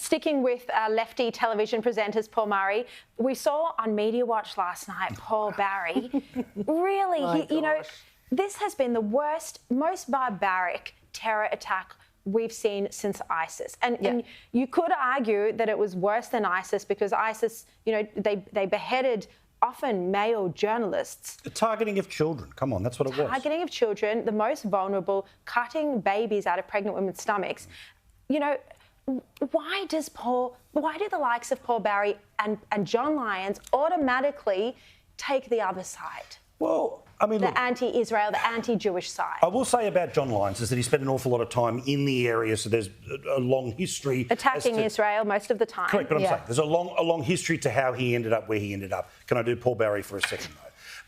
Sticking with lefty television presenters, Paul Murray, we saw on Media Watch last night, Paul Barry. Really, this has been the worst, most barbaric terror attack we've seen since ISIS. And you could argue that it was worse than ISIS because ISIS, they beheaded often male journalists. The targeting of children. Come on, that's what it was. Targeting of children, the most vulnerable, cutting babies out of pregnant women's stomachs. Why do the likes of Paul Barry and John Lyons automatically take the other side? Well, I mean, the anti-Israel, the anti-Jewish side. I will say about John Lyons is that he spent an awful lot of time in the area, so there's a long history. Attacking Israel most of the time. Correct, but I'm saying there's a long history to how he ended up where he ended up. Can I do Paul Barry for a second,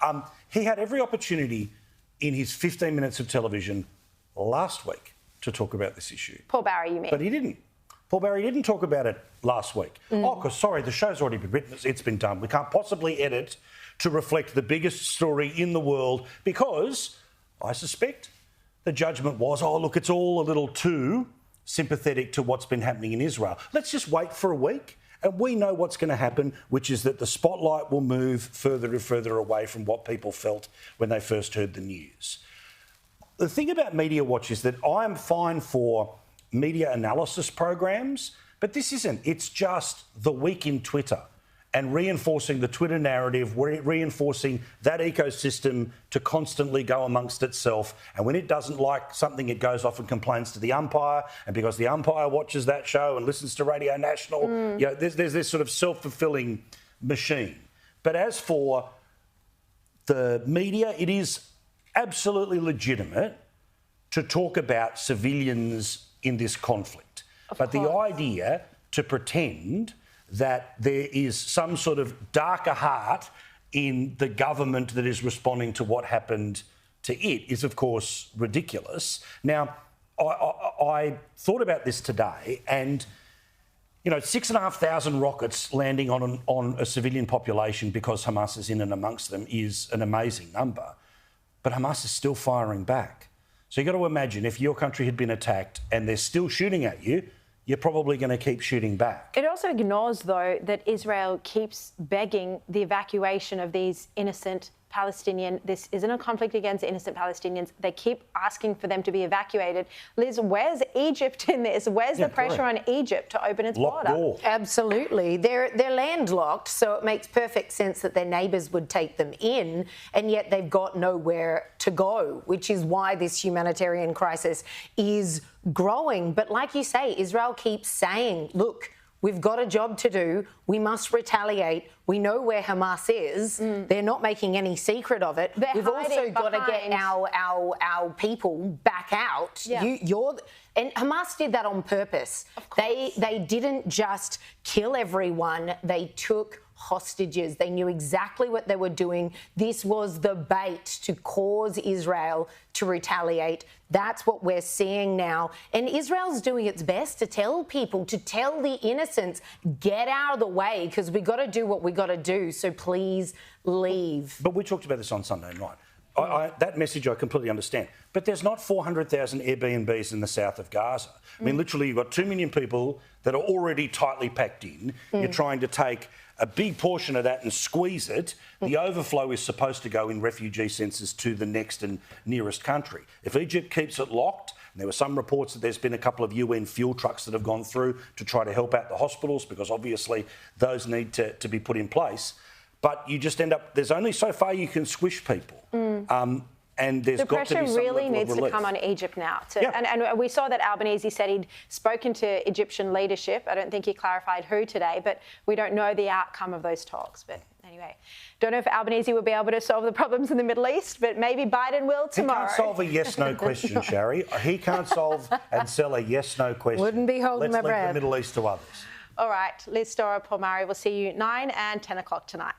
though? He had every opportunity in his 15 minutes of television last week to talk about this issue. Paul Barry, you mean? But he didn't. Paul Barry didn't talk about it last week. Oh, because, sorry, the show's already been written. It's been done. We can't possibly edit to reflect the biggest story in the world because I suspect the judgment was, oh, look, it's all a little too sympathetic to what's been happening in Israel. Let's just wait for a week and we know what's going to happen, which is that the spotlight will move further and further away from what people felt when they first heard the news. The thing about Media Watch is that I am fine for media analysis programs, but this isn't. It's just the week in Twitter and reinforcing the Twitter narrative, reinforcing that ecosystem to constantly go amongst itself. And when it doesn't like something, it goes off and complains to the umpire. And because the umpire watches that show and listens to Radio National, there's this sort of self-fulfilling machine. But as for the media, it is absolutely legitimate to talk about civilians in this conflict. But the idea to pretend that there is some sort of darker heart in the government that is responding to what happened to it is, of course, ridiculous. Now, I thought about this today and, 6,500 rockets landing on a civilian population because Hamas is in and amongst them is an amazing number. But Hamas is still firing back. So you've got to imagine if your country had been attacked and they're still shooting at you, you're probably going to keep shooting back. It also ignores, though, that Israel keeps begging the evacuation of these innocent Palestinian. This isn't a conflict against innocent Palestinians. They keep asking for them to be evacuated. Liz, where's Egypt in this? Where's the pressure on Egypt to open its border? Door. Absolutely. They're landlocked, so it makes perfect sense that their neighbours would take them in, and yet they've got nowhere to go, which is why this humanitarian crisis is growing. But like you say, Israel keeps saying, look, we've got a job to do. We must retaliate. We know where Hamas is. They're not making any secret of it. We've also got to get our people back out. Yeah. And Hamas did that on purpose. They didn't just kill everyone. They took hostages. They knew exactly what they were doing. This was the bait to cause Israel to retaliate. That's what we're seeing now. And Israel's doing its best to tell people, to tell the innocents, get out of the way because we got to do what we got to do. So please leave. But we talked about this on Sunday night. That message I completely understand. But there's not 400,000 Airbnbs in the south of Gaza. I mean, literally, you've got 2 million people that are already tightly packed in. You're trying to take a big portion of that and squeeze it. The overflow is supposed to go in refugee census to the next and nearest country. If Egypt keeps it locked, and there were some reports that there's been a couple of UN fuel trucks that have gone through to try to help out the hospitals because obviously those need to be put in place. But you just end up, there's only so far you can squish people. And there's got to be some level of relief. The pressure really needs to come on Egypt now. And we saw that Albanese said he'd spoken to Egyptian leadership. I don't think he clarified who today, but we don't know the outcome of those talks. But anyway, don't know if Albanese will be able to solve the problems in the Middle East, but maybe Biden will tomorrow. He can't solve a yes-no question, Shari. He can't solve and sell a yes-no question. Wouldn't be holding my breath. Let's leave the Middle East to others. All right, Liz Storer, Paul Murray, we'll see you 9 and 10 o'clock tonight.